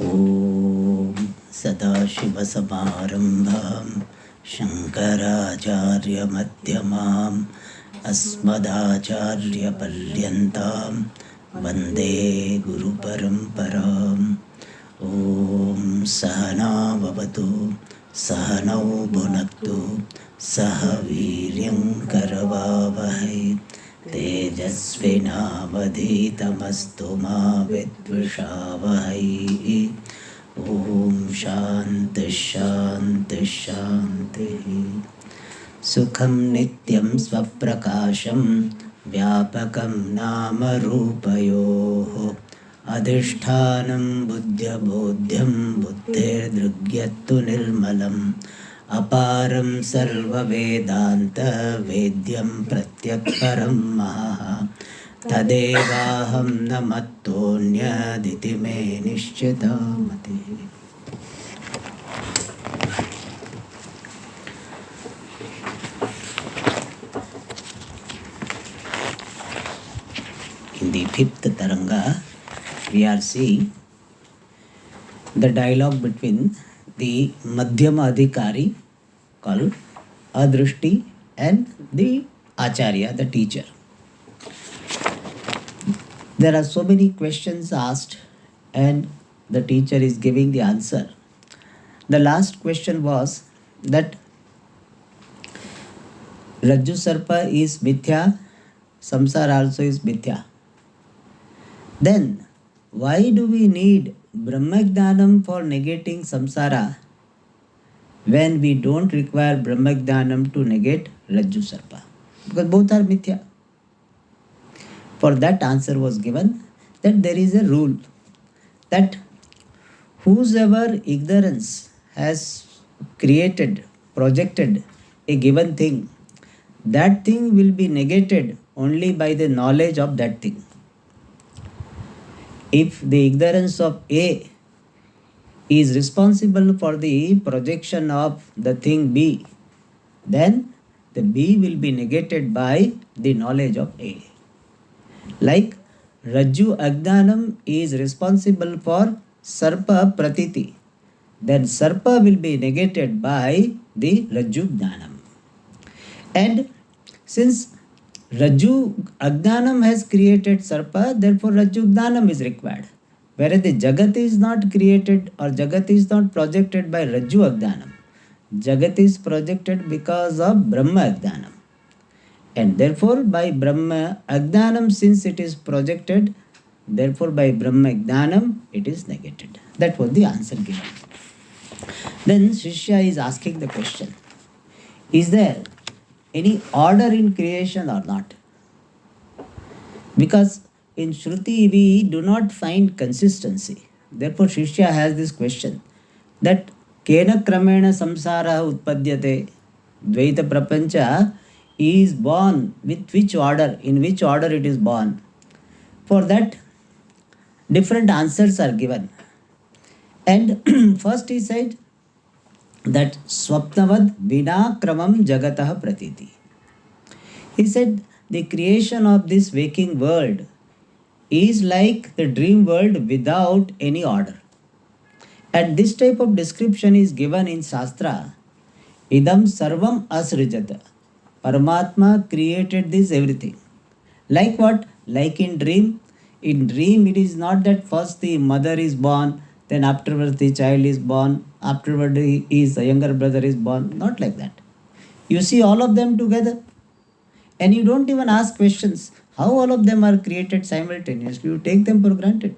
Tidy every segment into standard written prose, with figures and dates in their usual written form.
ॐ सदाशिवसमारम्भां शङ्कराचार्यमध्यमाम् अस्मदाचार्यपर्यन्तां वन्दे गुरुपरम्पराम्। ॐ सहना भवतु सहनौ भुनक्तु सह वीर्यं करवावहै तेजस्विनावधीतमस्तु मा विद्विषावहै। ॐ शान्तिः शान्तिः शान्तिः। सुखं नित्यं स्वप्रकाशं व्यापकं नामरूपयोः अधिष्ठानं बुद्ध्यबोध्यं बुद्धिर्दृग्यत्तु निर्मलम् अपारं सर्ववेदान्तवेद्यं प्रत्यक्परं महः तदेवाहं न मत्तोऽन्यदिति मे निश्चिता मतिः। In the fifth Taranga, we are seeing the dialogue between the Madhyama Adhikari called Adrishti and the Acharya, the teacher. There are so many questions asked and the teacher is giving the answer. The last question was that Rajju Sarpa is Mithya, Samsara also is Mithya. Then why do we need Brahmajnanam for negating samsara when we don't require Brahmajnanam to negate Rajju Sarpa? Because both are mithya. For that answer was given that there is a rule that whosoever ignorance has created, projected a given thing, that thing will be negated only by the knowledge of that thing. If the ignorance of A is responsible for the projection of the thing B, then the B will be negated by the knowledge of A. Like Rajju Ajnanam is responsible for Sarpa Pratiti, then Sarpa will be negated by the Rajju Jnanam. And since Rajju Ajnanam has created Sarpa, therefore Rajju Jnanam is required. Whereas the Jagat is not created or Jagat is not projected by Rajju Ajnanam. Jagat is projected because of Brahma Ajnanam. And therefore by Brahma Ajnanam, since it is projected, therefore by Brahma Ajnanam it is negated. That was the answer given. Then Shishya is asking the question, is there any order in creation or not? Because in Shruti we do not find consistency. Therefore Shishya has this question that Kena Kramena Samsara Utpadyate, Dvaita Prapancha is born with which order, in which order it is born. For that different answers are given. And first he said that Swapnavad Vinakramam Jagatah Pratiti. He said the creation of this waking world is like the dream world without any order. And this type of description is given in Shastra. Idam Sarvam Asrijata. Paramatma created this everything. Like what? Like in dream. In dream it is not that first the mother is born, then afterwards the child is born, afterwards his younger brother is born. Not like that. You see all of them together. And you don't even ask questions. How all of them are created simultaneously? You take them for granted.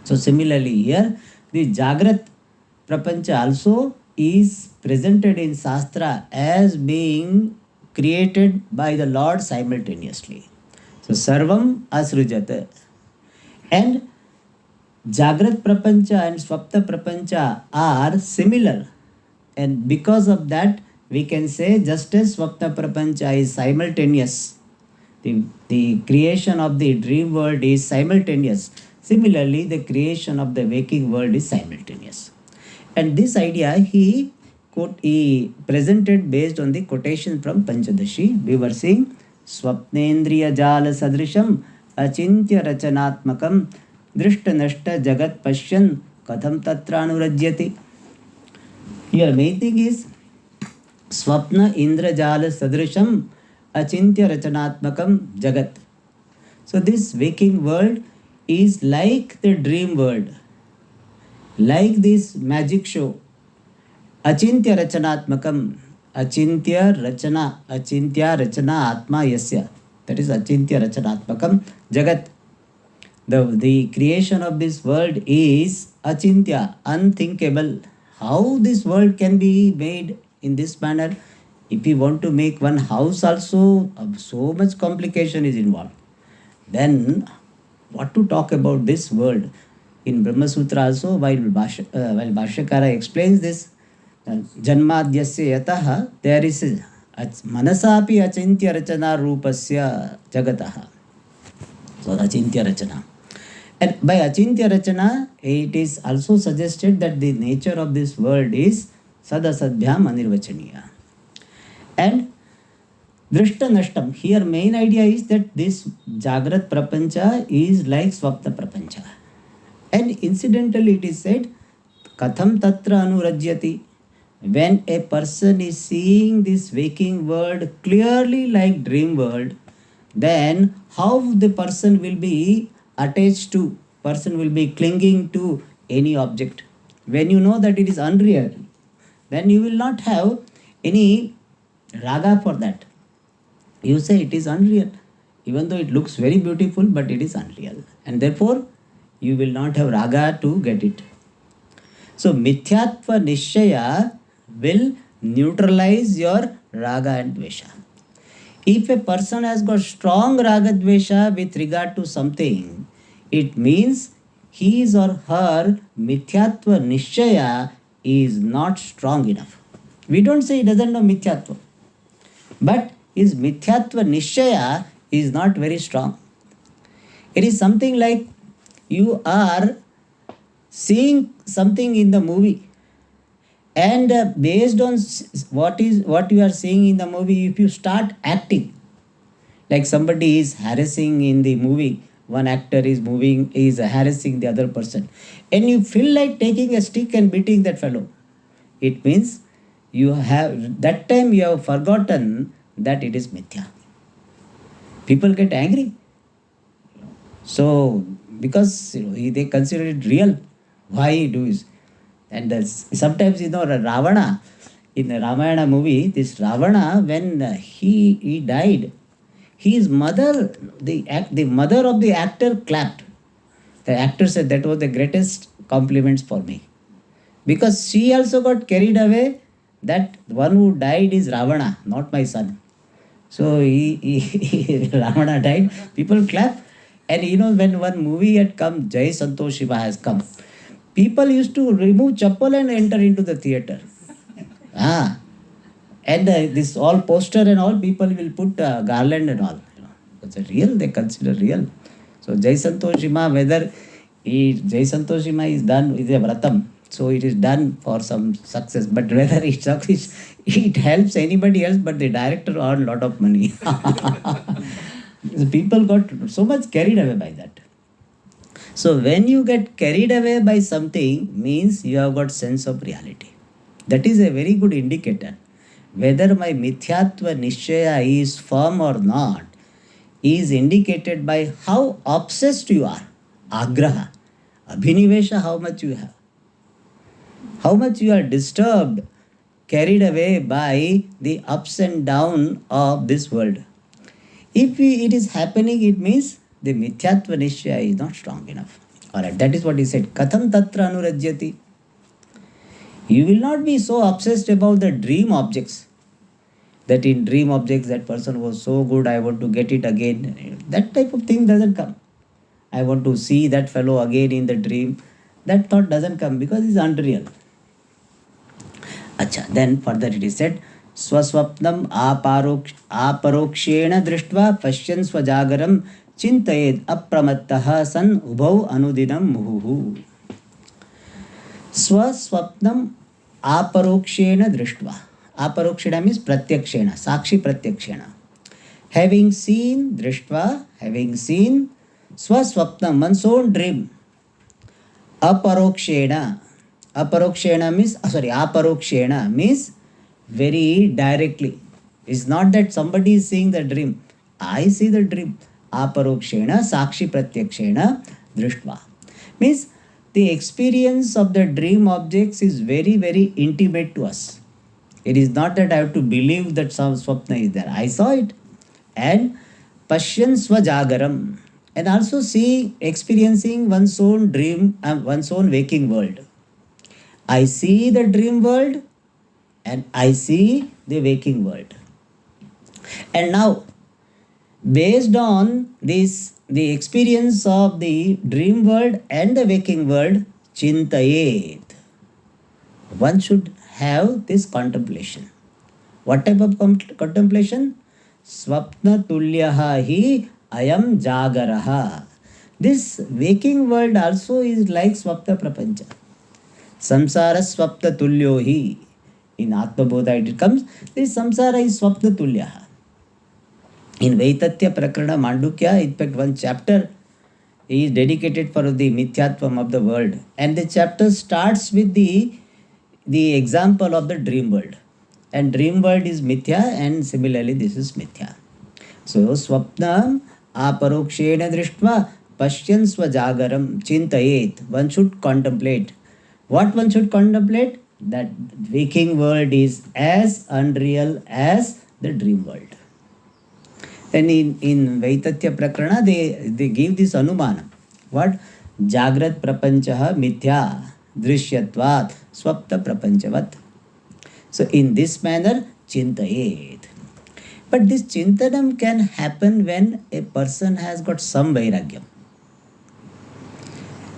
So similarly here, the Jagrat Prapancha also is presented in Shastra as being created by the Lord simultaneously. So Sarvam Asrujata. And Jagrat Prapancha and Swapta Prapancha are similar. And because of that, we can say just as Swapna Prapancha is simultaneous, the creation of the dream world is simultaneous. Similarly, the creation of the waking world is simultaneous. And this idea he presented based on the quotation from Panchadashi. We were seeing Swapnendriya Jala Sadrisham Achintya Rachanatmakam Drishta Nashta Jagat Pashyan katham tatra anurajyati. Here main thing is swapna indrajala sadrisham achintya rachanatmakam jagat. So this waking world is like the dream world, like this magic show. Achintya rachanatmakam, achintya rachana atma yasya. That is achintya rachanatmakam jagat. The creation of this world is achintya, unthinkable. How this world can be made in this manner? If we want to make one house also, so much complication is involved. Then what to talk about this world? In Brahma Sutra also, while Bhashyakara explains this, Janmadhyasya yataha, there is manasapi achintya rachana rupasya jagataha. So achintya rachana. And by achintya rachana, it is also suggested that the nature of this world is sadasadhyam anirvachaniya. And drishta nashtam. Here main idea is that this Jagrat Prapancha is like Swapna Prapancha. And incidentally it is said, Katham tatra anurajyati. When a person is seeing this waking world clearly like dream world, then how the person will be attached to, person will be clinging to any object. When you know that it is unreal, then you will not have any raga for that. You say it is unreal, even though it looks very beautiful, but it is unreal. And therefore, you will not have raga to get it. So, mithyatva nishchaya will neutralize your raga and dvesha. If a person has got strong raga dvesha with regard to something, it means his or her mithyatva nishchaya is not strong enough. We don't say he doesn't know mithyatva, but his mithyatva nishchaya is not very strong. It is something like you are seeing something in the movie, and based on what you are seeing in the movie, if you start acting like somebody is harassing in the movie, one actor is harassing the other person, and you feel like taking a stick and beating that fellow, it means you have forgotten that it is mithya. People get angry. So because they consider it real, why do this? And sometimes Ravana, in the Ramayana movie, this Ravana, when he died, his mother, the mother of the actor clapped. The actor said that was the greatest compliments for me, because she also got carried away that one who died is Ravana, not my son. So Ravana died, people clap. And when one movie had come, Jai Santosh Shiva has come, people used to remove chappal and enter into the theater. And this all poster and all, people will put garland and all. It's a real, they consider real. So Jai Santosh Shiva, whether Jai Santosh Shiva is done with a vratam, so it is done for some success. But whether it helps anybody else, but the director earned a lot of money. The people got so much carried away by that. So when you get carried away by something, means you have got sense of reality. That is a very good indicator. Whether my mithyatva nishchaya is firm or not is indicated by how obsessed you are. Agraha. Abhinivesha, how much you have. How much you are disturbed, carried away by the ups and downs of this world. If it is happening, it means the mithyatva nishchaya is not strong enough. Alright, that is what he said. Katham tatra anurajyati. You will not be so obsessed about the dream objects. That in dream objects, that person was so good, I want to get it again. That type of thing doesn't come. I want to see that fellow again in the dream. That thought doesn't come because it's unreal. Acha, then further it is said, Swaswapnam aparokshena drishtva pashyan swajagaram chintayed apramattaha san ubhau anudinam muhuhu. Swaswapnam aparokshena drishtva. Aparokshena means pratyakshena, sakshi pratyakshena. Having seen, drishtva, having seen, swaswapnam, one's own dream. Aparokshena. Aparokshena means very directly. It's not that somebody is seeing the dream. I see the dream. Aparokshena, Sakshi Pratyakshena, Drishtva. Means the experience of the dream objects is very, very intimate to us. It is not that I have to believe that some swapna is there. I saw it. And Pashyan Swajagaram. And also see experiencing one's own dream and one's own waking world. I see the dream world and I see the waking world. And now, based on this, the experience of the dream world and the waking world, Chintayet. One should have this contemplation. What type of contemplation? Swapna tulyaha hi ayam jagaraha. This waking world also is like swapna prapancha. Samsara swapna tulyo hi. In Atma Bodha it comes, this samsara is swapna tulyaha. In Vaitatya Prakarana Mandukya, in fact, one chapter is dedicated for the mithyatvam of the world. And the chapter starts with the example of the dream world. And dream world is mithya, and similarly this is mithya. So swapnam aparokshena drishtva pashyan swajagaram chintayet. One should contemplate. What one should contemplate? That waking world is as unreal as the dream world. And in Vaitatya Prakarana, they give this anumana. What? Jagrat prapanchaha mithya drishyatvat swapta prapanchavat. So in this manner, chintayet. But this chintanam can happen when a person has got some vairagyam.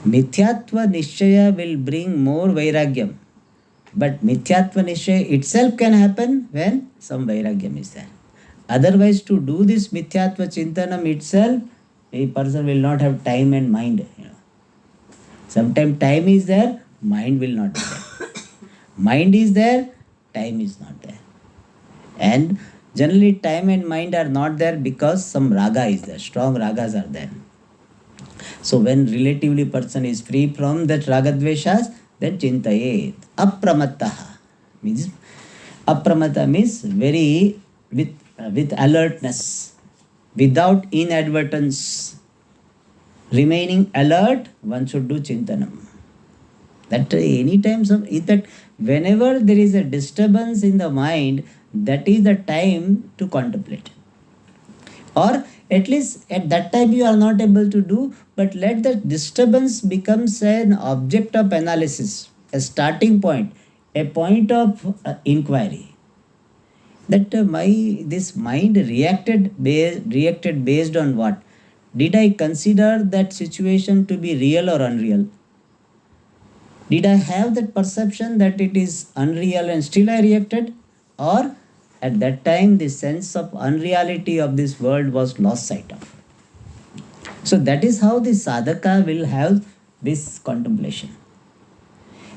Mithyatva nishchaya will bring more vairagyam. But mithyatva nishchaya itself can happen when some vairagyam is there. Otherwise, to do this mithyatva chintanam itself, a person will not have time and mind. Sometimes time is there, mind will not be there. Mind is there, time is not there. And generally time and mind are not there because some raga is there, strong ragas are there. So when relatively person is free from that ragadveshas, then chintayet. Apramattaha means, apramata means very with alertness, without inadvertence. Remaining alert, one should do chintanam. That any time, in fact, whenever there is a disturbance in the mind, that is the time to contemplate. Or at least at that time you are not able to do, but let the disturbance becomes an object of analysis, a starting point, a point of inquiry. That this mind reacted based on what? Did I consider that situation to be real or unreal? Did I have that perception that it is unreal and still I reacted? Or at that time the sense of unreality of this world was lost sight of? So that is how the sadhaka will have this contemplation.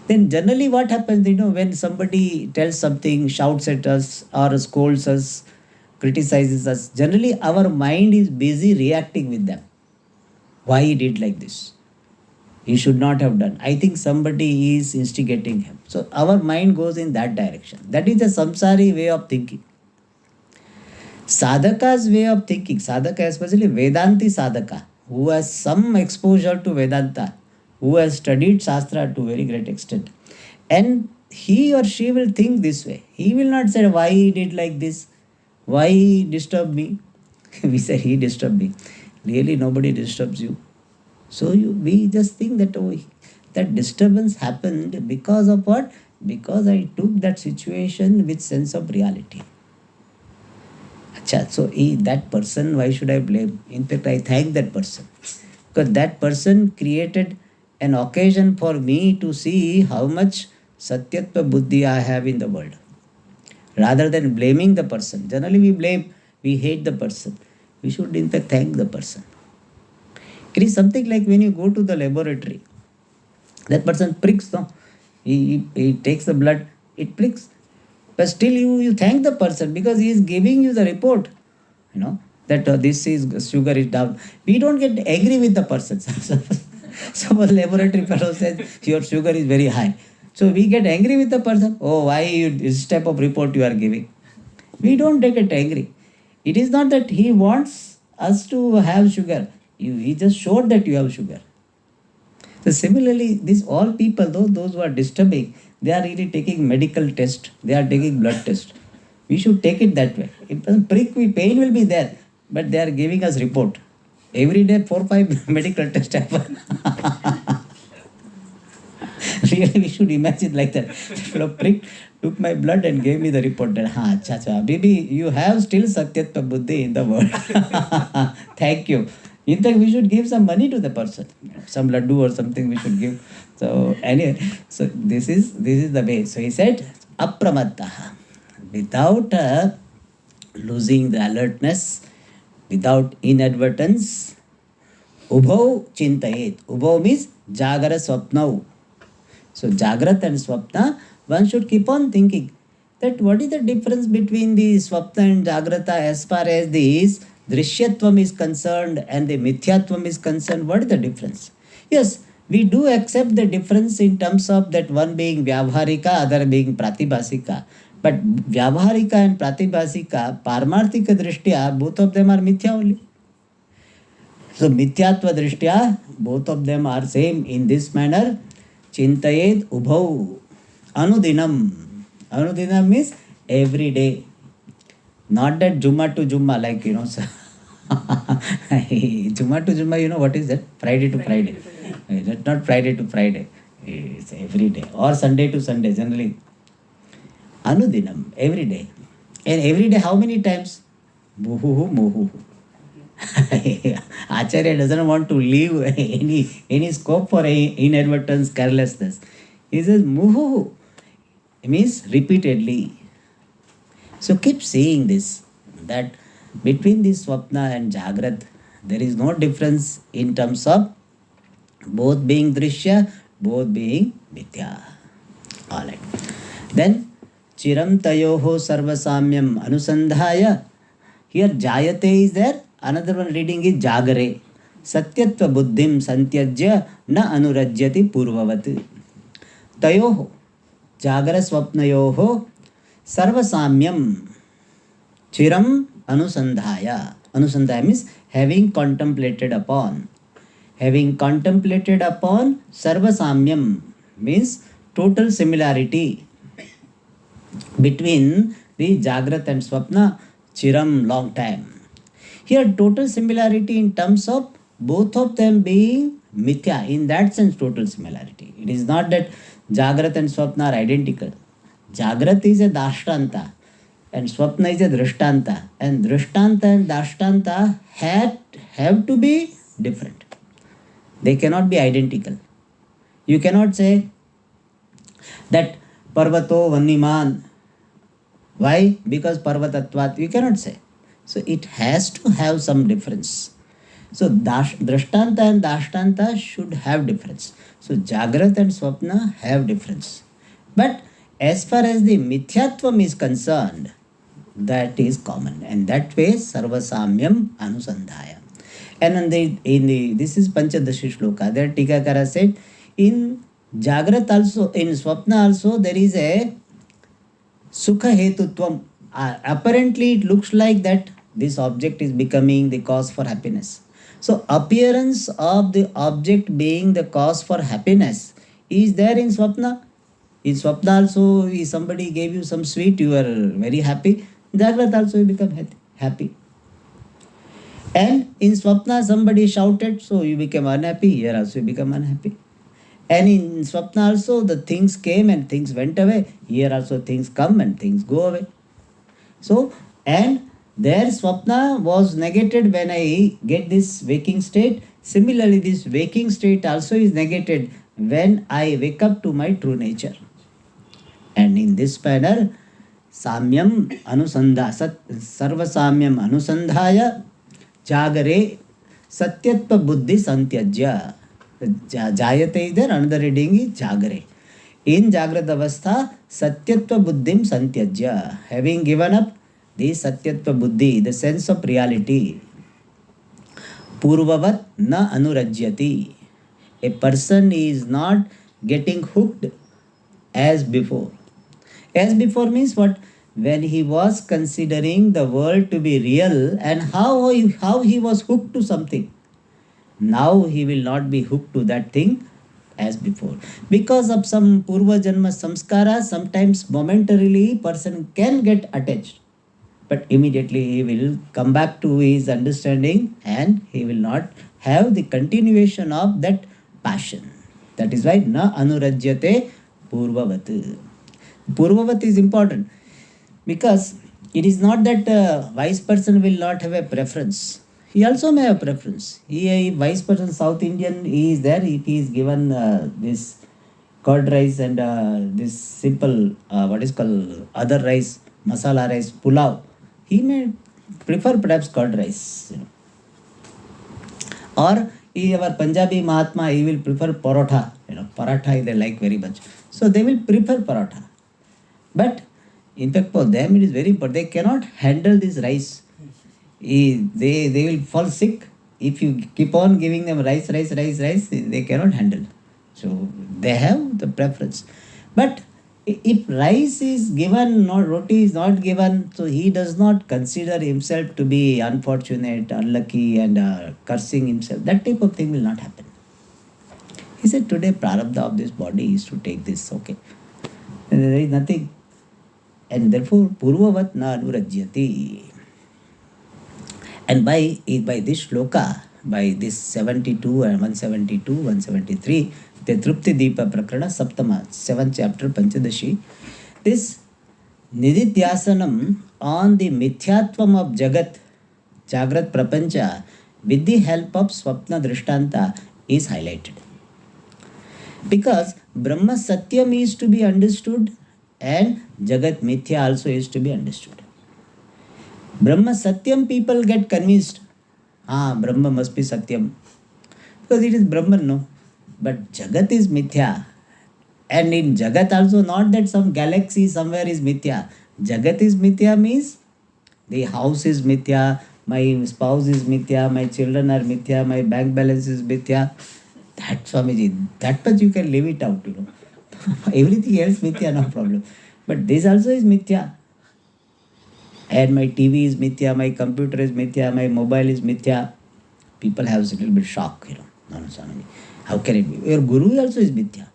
Then generally what happens, when somebody tells something, shouts at us or scolds us, criticizes us, generally our mind is busy reacting with them. Why he did like this? He should not have done. I think somebody is instigating him. So our mind goes in that direction. That is the samsari way of thinking. Sadhaka's way of thinking, sadhaka especially Vedanti sadhaka, who has some exposure to Vedanta, who has studied Shastra to a very great extent. And he or she will think this way. He will not say, why he did like this? Why he disturbed me? We say, he disturbed me. Really, nobody disturbs you. So we just think that, that disturbance happened because of what? Because I took that situation with sense of reality. So that person, why should I blame? In fact, I thank that person. Because that person created an occasion for me to see how much satyatva buddhi I have in the world. Rather than blaming the person. Generally we blame, we hate the person. We should in fact thank the person. It is something like when you go to the laboratory. That person pricks, no? He takes the blood, it pricks. But still you thank the person because he is giving you the report. That this is sugar is down. We don't get angry with the person. Suppose laboratory fellow says your sugar is very high. So we get angry with the person. Oh, why this type of report you are giving? We don't get angry. It is not that he wants us to have sugar. He just showed that you have sugar. So similarly, these all people, though those who are disturbing, they are really taking medical test. They are taking blood test. We should take it that way. Pain will be there, but they are giving us report. Every day, 4 5 medical tests happen. Really, we should imagine like that. Fellow prick took my blood and gave me the report that, acha, acha, baby, you have still Satyatva Buddhi in the world. Thank you. In fact, we should give some money to the person, some laddu or something we should give. So anyway, so this is the way. So he said, apramattaha, without losing the alertness, without inadvertence, ubhau chintayet. Ubhau means jagara swapnau. So Jagrat and Swapna, one should keep on thinking that what is the difference between the Swapna and Jagrata as far as the Drishyatvam is concerned and the Mithyatvam is concerned. What is the difference? Yes, we do accept the difference in terms of that one being Vyavharika, other being Pratibhasika. But Vyavharika and Pratibhasika, Parmarthika Drishtya, both of them are Mithya only. So Mithyatva Drishtya, both of them are same in this manner. Chintayet ubhau anudinam. Anudinam means every day. Not that Jumma to Jumma, like Jumma to Jumma, what is that? Friday to Friday. That's not Friday to Friday. It's every day. Or Sunday to Sunday, generally. Anudinam, every day. And every day, how many times? Muhuhu, muhuhu. Acharya doesn't want to leave any scope for inadvertence, carelessness. He says muhu. It means repeatedly. So keep saying this, that between this swapna and jagrat, there is no difference in terms of both being drishya, both being mithya. Alright. Then chiram tayoho sarvasamyam anusandhaya. Here jayate is there. Another one reading is Jagare. Satyatva buddhim santyajya na anurajyati purvavat. Tayoho. Jagara swapnayoho sarvasamyam. Chiram anusandhaya. Anusandhaya means having contemplated upon. Having contemplated upon sarvasamyam means total similarity between the Jagrat and Swapna. Chiram, long time. Here total similarity in terms of both of them being mithya. In that sense, total similarity. It is not that Jagrat and Swapna are identical. Jagrat is a dashtanta and Swapna is a drishtanta. And drishtanta and dashtanta have to be different. They cannot be identical. You cannot say that Parvato Vanniman. Why? Because Parvatatvat. You cannot say. So it has to have some difference. So Drishtanta and Dashtanta should have difference. So Jagrat and Swapna have difference. But as far as the Mithyatvam is concerned, that is common. And that way Sarvasamyam Anusandhaya. And this is Panchadashi Shloka. There Tikakara said, in Jagrat also, in Swapna also, there is a Sukha Hetutvam. Apparently it looks like that this object is becoming the cause for happiness. So appearance of the object being the cause for happiness is there in Swapna. In Swapna also, if somebody gave you some sweet, you are very happy. Jagrat also you become happy. And in Swapna somebody shouted, so you become unhappy. Here also you become unhappy. And in Swapna also the things came and things went away. Here also things come and things go away. So, and there Swapna was negated when I get this waking state. Similarly, this waking state also is negated when I wake up to my true nature. And in this manner, Samyam Anusandha, Sarva Samyam Anusandhaya, Jagare, Satyatva Buddhi Santyajya. Jayate is there, another reading is Jagare. In Jagrat Avastha, Satyatva Buddhim Santyajya. Having given up the Satyatva Buddhi, the sense of reality, Purvavat na Anurajyati. A person is not getting hooked as before. As before means what? When he was considering the world to be real and how he was hooked to something. Now he will not be hooked to that thing as before. Because of some Purva Janma samskara, sometimes momentarily person can get attached. But immediately he will come back to his understanding and he will not have the continuation of that passion. That is why na anurajyate purvavat. Purvavat is important because it is not that a wise person will not have a preference. He also may have preference. He a wise person, South Indian, he is there. If he is given this curd rice and this simple what is called other rice, masala rice, pulao, he may prefer perhaps curd rice. Or he, our Punjabi Mahatma, he will prefer parotha. Paratha they like very much. So they will prefer paratha. But in fact, for them it is very important. They cannot handle this rice. They will fall sick if you keep on giving them rice. They cannot handle. So they have the preference. But if rice is given, not roti is not given, so he does not consider himself to be unfortunate, unlucky, and cursing himself. That type of thing will not happen. He said, today prarabdha of this body is to take this. Okay. And there is nothing. And therefore, purvavat na anurajyati. And by this shloka, by this 72 and 172, 173, the Trupti Deepa Prakarana Saptama, 7th chapter, Panchadashi, this Nididhyasanam on the Mithyatvam of Jagat, Jagrat Prapancha, with the help of Swapna Drishtanta is highlighted. Because Brahma Satyam is to be understood and Jagat Mithya also is to be understood. Brahma Satyam people get convinced. Brahma must be Satyam. Because it is Brahman, no. But Jagat is Mithya. And in Jagat also, not that some galaxy somewhere is Mithya. Jagat is Mithya means the house is Mithya, my spouse is Mithya, my children are Mithya, my bank balance is Mithya. That Swamiji, that much you can leave it out, Everything else Mithya, no problem. But this also is Mithya. And my TV is Mithya, my computer is Mithya, my mobile is Mithya. People have a little bit shock, No, Swamiji. How can it be? Your Guru also is Mithya.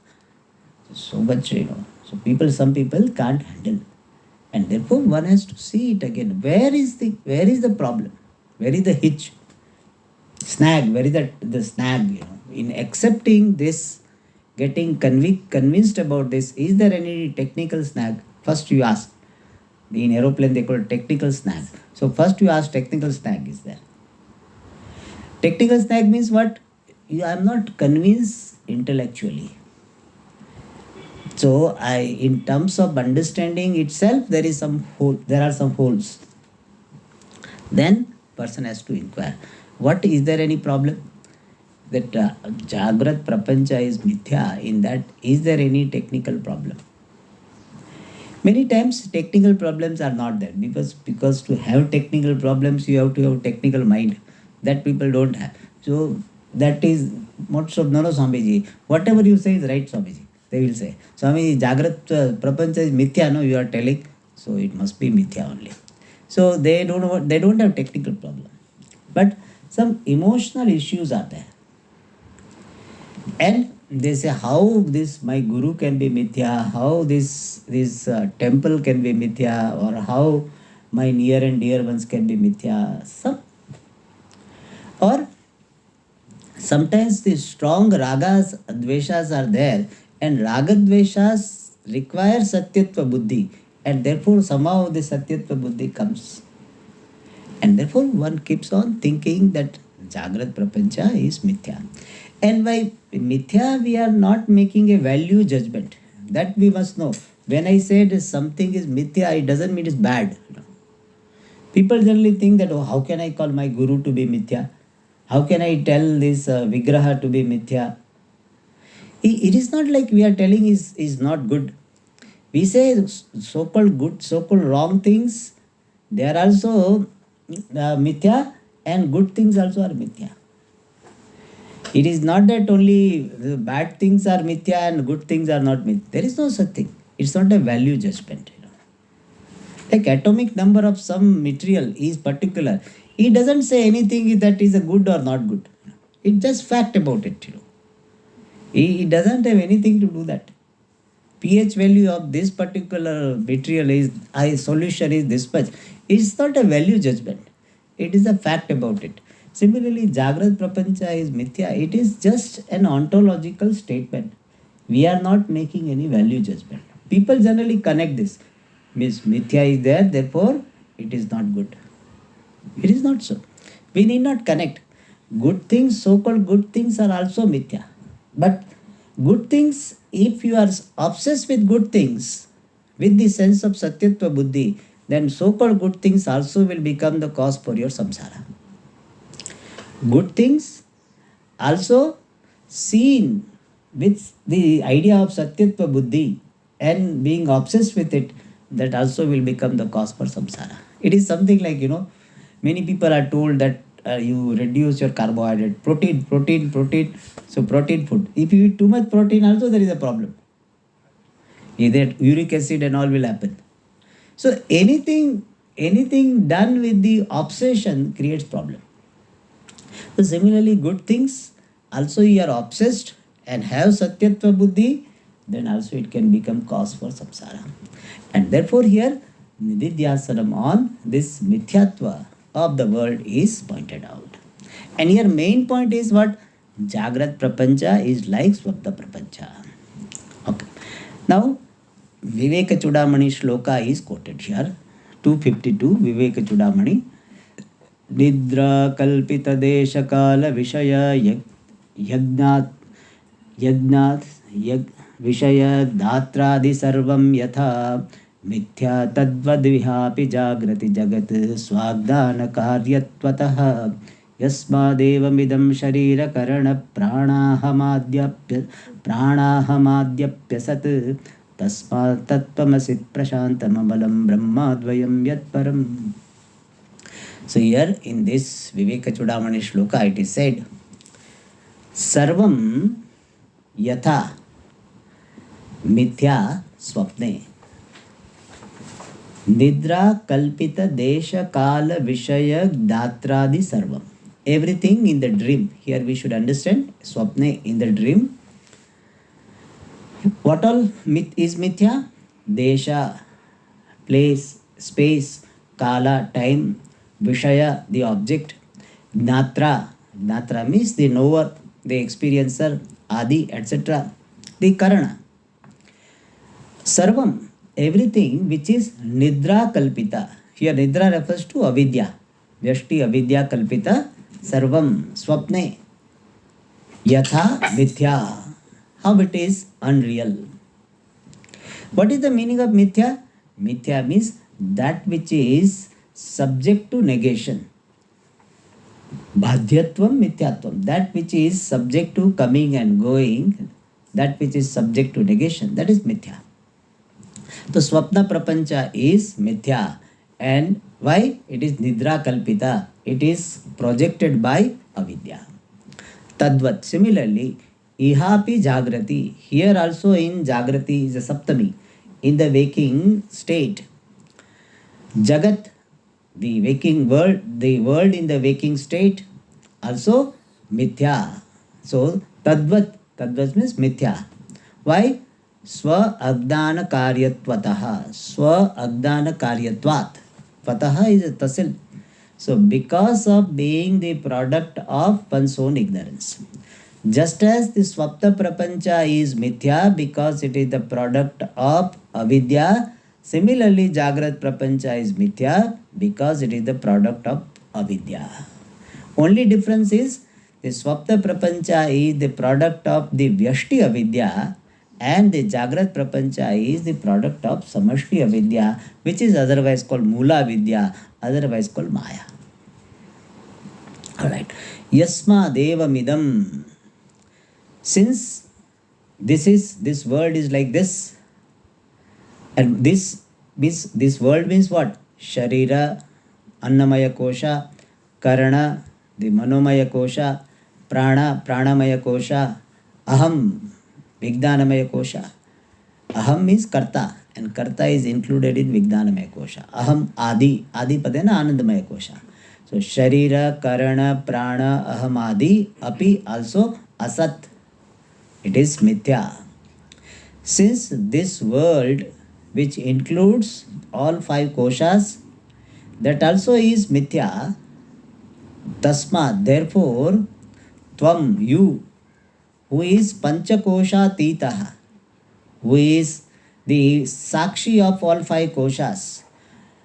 So much, So some people can't handle. And therefore one has to see it again. Where is the problem? Where is the hitch? Snag, where is the snag, In accepting this, getting convinced about this, is there any technical snag? First you ask. In aeroplane they call it technical snag. So first you ask technical snag is there. Technical snag means what? I am not convinced intellectually. So in terms of understanding itself, there are some holes. Then person has to inquire. Is there any problem? That Jagrat Prapancha is Mithya, in that is there any technical problem? Many times technical problems are not there because to have technical problems you have to have technical mind. That people don't have. So that is most of no Swamiji. Whatever you say is right, Swamiji. They will say, Swamiji, Jagrat Prapancha is Mithya, no, you are telling. So it must be Mithya only. So they don't have technical problem. But some emotional issues are there. And they say how this my guru can be mithya, how this temple can be mithya, or how my near and dear ones can be mithya. Or sometimes the strong ragas, dveshas are there, and raga dveshas require satyatva buddhi, and therefore somehow the satyatva buddhi comes. And therefore one keeps on thinking that Jagrat Prapancha is mithya. And by mithya, we are not making a value judgment. That we must know. When I said something is mithya, it doesn't mean it's bad. People generally think that, how can I call my guru to be mithya? How can I tell this vigraha to be mithya? It is not like we are telling is not good. We say so-called good, so-called wrong things, they are also mithya, and good things also are mithya. It is not that only the bad things are mithya and good things are not mithya. There is no such thing. It's not a value judgment. Like atomic number of some material is particular. It doesn't say anything that is a good or not good. It just fact about it. It doesn't have anything to do that. pH value of this particular material is I solution is this much. It's not a value judgment. It is a fact about it. Similarly, Jagrat Prapancha is mithya. It is just an ontological statement. We are not making any value judgment. People generally connect this. Means mithya is there, therefore it is not good. It is not so. We need not connect. Good things, so called good things, are also mithya. But good things, if you are obsessed with good things, with the sense of satyatva buddhi, then so called good things also will become the cause for your samsara. Good things also seen with the idea of satyatva buddhi and being obsessed with it, that also will become the cause for samsara. It is something like, many people are told that you reduce your carbohydrate, protein. So protein food. If you eat too much protein, also there is a problem. Either uric acid and all will happen. So anything done with the obsession creates problem. So similarly, good things also you are obsessed and have satyatva buddhi, then also it can become cause for samsara. And therefore here Nididhyasanam on this mithyatva of the world is pointed out. And here main point is what? Jagrat Prapancha is like Swapna Prapancha. Okay. Now Viveka Chudamani shloka is quoted here. 252 Viveka Chudamani. Nidra kalpita desha kala vishaya yagnat yagnat yag vishaya dhatradi sarvam yatha मिथ्या तद्वद्विहापि जागृति जगत् स्वाग्दान कार्यत्वतः यस्मादेवमिदं शरीरकरण प्राणाहमाद्यप्यसत् तस्मात् तत्त्वमसित् प्रशान्तममलं ब्रह्माद्वयं यत्परम्. So here in this Viveka Chudamani shloka it is said, Sarvam yatha mithya swapne Nidra kalpita desha kala vishaya datradi sarvam. Everything in the dream. Here we should understand swapne, in the dream. What all is mithya? Desha, place, space, kala, time, vishaya, the object, gnatra, gnatra means the knower, the experiencer, adi, etc. The karana. Sarvam, everything which is nidra kalpita. Here nidra refers to avidya. Vyashti avidya kalpita. Sarvam swapne. Yatha mithya. How it is unreal. What is the meaning of mithya? Mithya means that which is subject to negation. Bhadyatvam mithyatvam. That which is subject to coming and going. That which is subject to negation. That is mithya. So Swapna Prapancha is mithya. And why? It is Nidra Kalpita. It is projected by avidya. Tadvat. Similarly, Ihapi Jagrati. Here also in Jagrati is a Saptami. In the waking state. Jagat, the waking world, the world in the waking state, also mithya. So Tadvat. Tadvat means mithya. Why? Swa agdana karyatvatah. Swa agdana karyatvat. Vatah is a tasil. So because of being the product of one's own ignorance. Just as the Swapna Prapancha is mithya because it is the product of avidya, similarly Jagrat Prapancha is mithya because it is the product of avidya. Only difference is the Swapna Prapancha is the product of the Vyashti avidya, and the Jagrat Prapancha is the product of Samashti avidya, which is otherwise called Mula Vidya, otherwise called Maya. Alright. Yasma Deva Midam. Since this world is like this, and this world means what? Sharira, Annamaya Kosha, Karana, the Manomaya Kosha, pranamaya kosha, aham, Vijnanamaya kosha. Aham is karta, and karta is included in Vijnanamaya kosha. Aham adi padena Anandamaya kosha. So Sharira, Karana, Prana, Aham Adi, Api also Asat. It is Mithya. Since this world, which includes all five koshas, that also is Mithya, Tasmat, therefore, Tvam, you, who is Panchakosha Titaha, who is the Sakshi of all five koshas,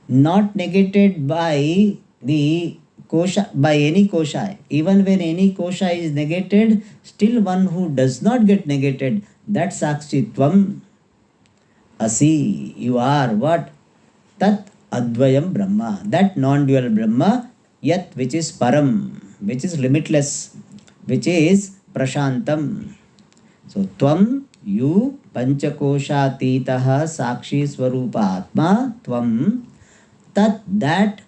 not negated by the kosha, by any kosha. Even when any kosha is negated, still one who does not get negated, that Sakshitvam Asi, you are what? Tat Advayam Brahma, that non-dual Brahma, yet which is Param, which is limitless, which is Prashantam. So, Tvam, you, Panchakosha Titaha Sakshi Swarupa Atma, Tvam, Tat, that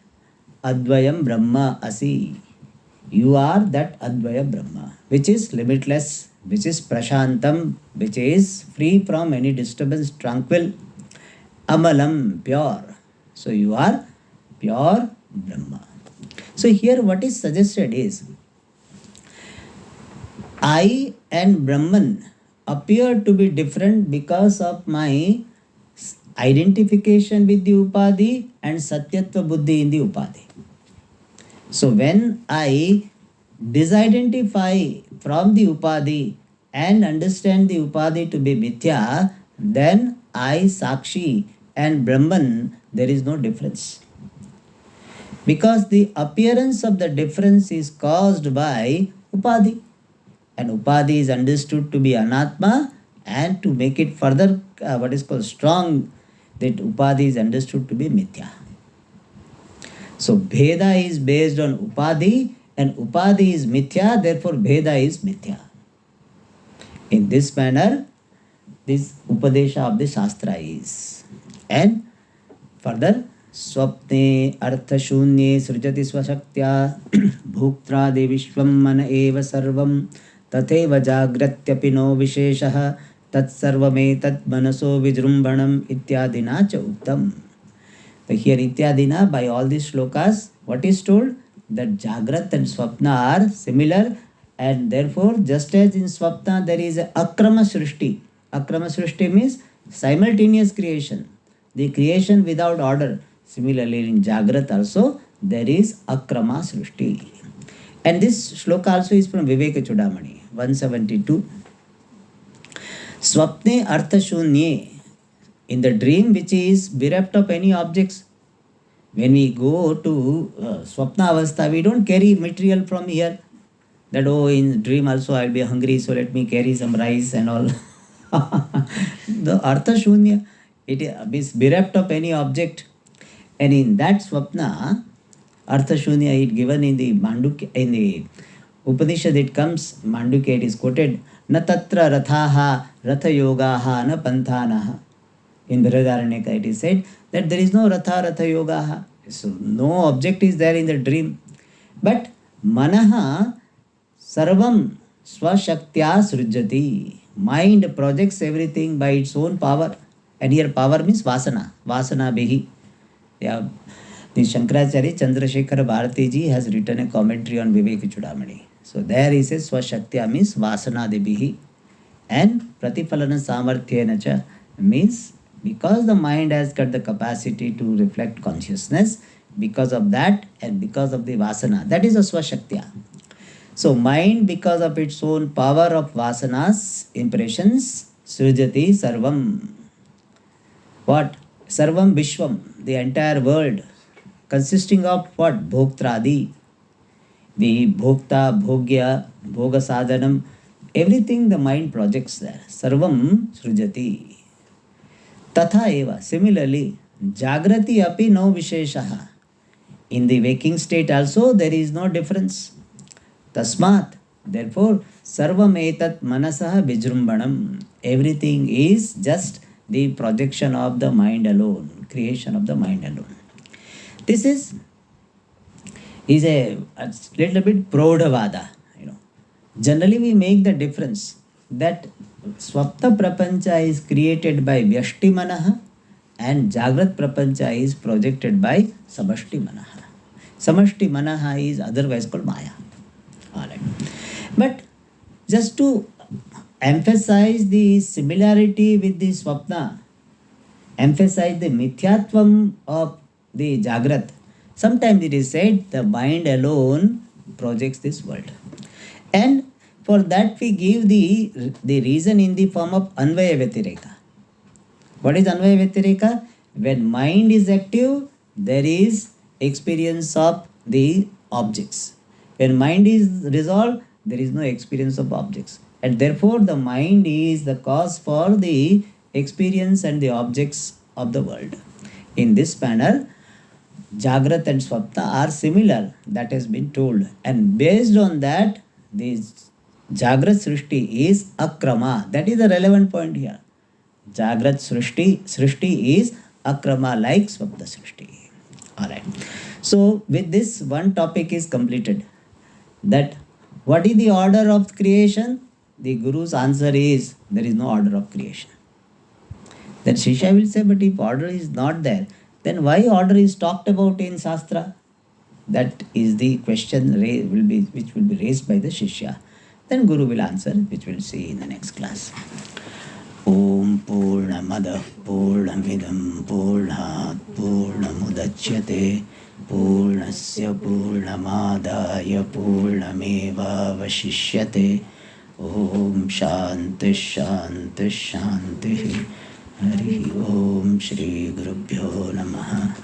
Advayam Brahma Asi. You are that Advaya Brahma, which is limitless, which is Prashantam, which is free from any disturbance, tranquil, Amalam, pure. So you are pure Brahma. So here what is suggested is, I and Brahman appear to be different because of my identification with the Upadhi and Satyatva Buddhi in the Upadhi. So when I disidentify from the Upadhi and understand the Upadhi to be Mithya, then I, Sakshi and Brahman, there is no difference. Because the appearance of the difference is caused by Upadhi. And Upadhi is understood to be Anatma, and to make it further what is called strong, that Upadhi is understood to be Mithya. So Bheda is based on Upadhi and Upadhi is Mithya, therefore Bheda is Mithya. In this manner, this Upadesha of the Shastra is. And further, Swapne Artha Shunye Srijati Swashaktya Bhuktra Devishvam Mana Eva Sarvam Tatheva Jagratyapi no Visheshaha Tat Sarvame Tat Manaso Vijrumbhanam Ityadina Cha Uttam. So here Ityadina, by all these shlokas, what is told? That Jagrat and Swapna are similar, and therefore just as in Swapna there is a Akrama Srishti. Akrama Srishti means simultaneous creation, the creation without order. Similarly in Jagrat also there is Akrama Srishti. And this shloka also is from Viveka Chudamani, 172. Swapne Artha Shunye, in the dream which is bereft of any objects. When we go to Swapna Avastha, we don't carry material from here. That, oh, in dream also I'll be hungry, so let me carry some rice and all. The Artha Shunya, it is bereft of any object. And in that Swapna, Artha Shunya, it given in the Mandukya, in the Upanishad it comes, Mandukya it is quoted, Na tatra rathaha ratha yogaha na panthanaha. In Brihadaranyaka it is said that there is no ratha yogaha. So no object is there in the dream. But manaha sarvam swashaktya srujati. Mind projects everything by its own power. And here power means vasana. Vasana bihi. Yeah. The Shankaracharya Chandrasekhar Bharati ji has written a commentary on Viveka Chudamani. So there he says swashaktya means vasana bihi. And pratipalana samarthyena cha means because the mind has got the capacity to reflect consciousness, because of that and because of the vasana, that is a swashaktya. So mind, because of its own power of vasanas, impressions, srujati sarvam. What? Sarvam Vishwam, the entire world, consisting of what? Bhoktradi, the Bhokta, Bhogya, Bhoga Sadhanam, everything the mind projects there. Sarvam Srujati. Tatha eva, similarly, Jagrati api no visheshaha. In the waking state also there is no difference. Tasmat, therefore, sarvam etat manasaha vijrumbhanam. Everything is just the projection of the mind alone, creation of the mind alone. This is a little bit Prodhavada, Generally, we make the difference that Swapta Prapancha is created by Vyashti Manaha and Jagrat Prapancha is projected by Samashti Manaha. Samashti Manaha is otherwise called Maya. Alright. But just to emphasize the similarity with the Swapna, emphasize the Mithyatvam of the Jagrat, sometimes it is said the mind alone projects this world. And for that we give the reason in the form of Anvaya Vyatireka. What is Anvaya Vyatireka? When mind is active, there is experience of the objects. When mind is resolved, there is no experience of objects. And therefore, the mind is the cause for the experience and the objects of the world. In this manner, Jagrat and Swapna are similar, that has been told. And based on that, this Jagrat Srishti is Akrama. That is the relevant point here. Jagrat Srishti is Akrama like Swapna Srishti. Alright. So with this, one topic is completed. That what is the order of creation? The Guru's answer is there is no order of creation. Then Shishya will say, but if order is not there, then why order is talked about in Shastra? That is the question which will be raised by the Shishya. Then Guru will answer, which we'll see in the next class. Om Purnamada Purnamidam Purnat Purnamudachyate Purnasya Purnamadaya Purnameva Vashishyate. Om Shanti Shanti Shanti. Hari Om Shri Gurubhyo Namaha.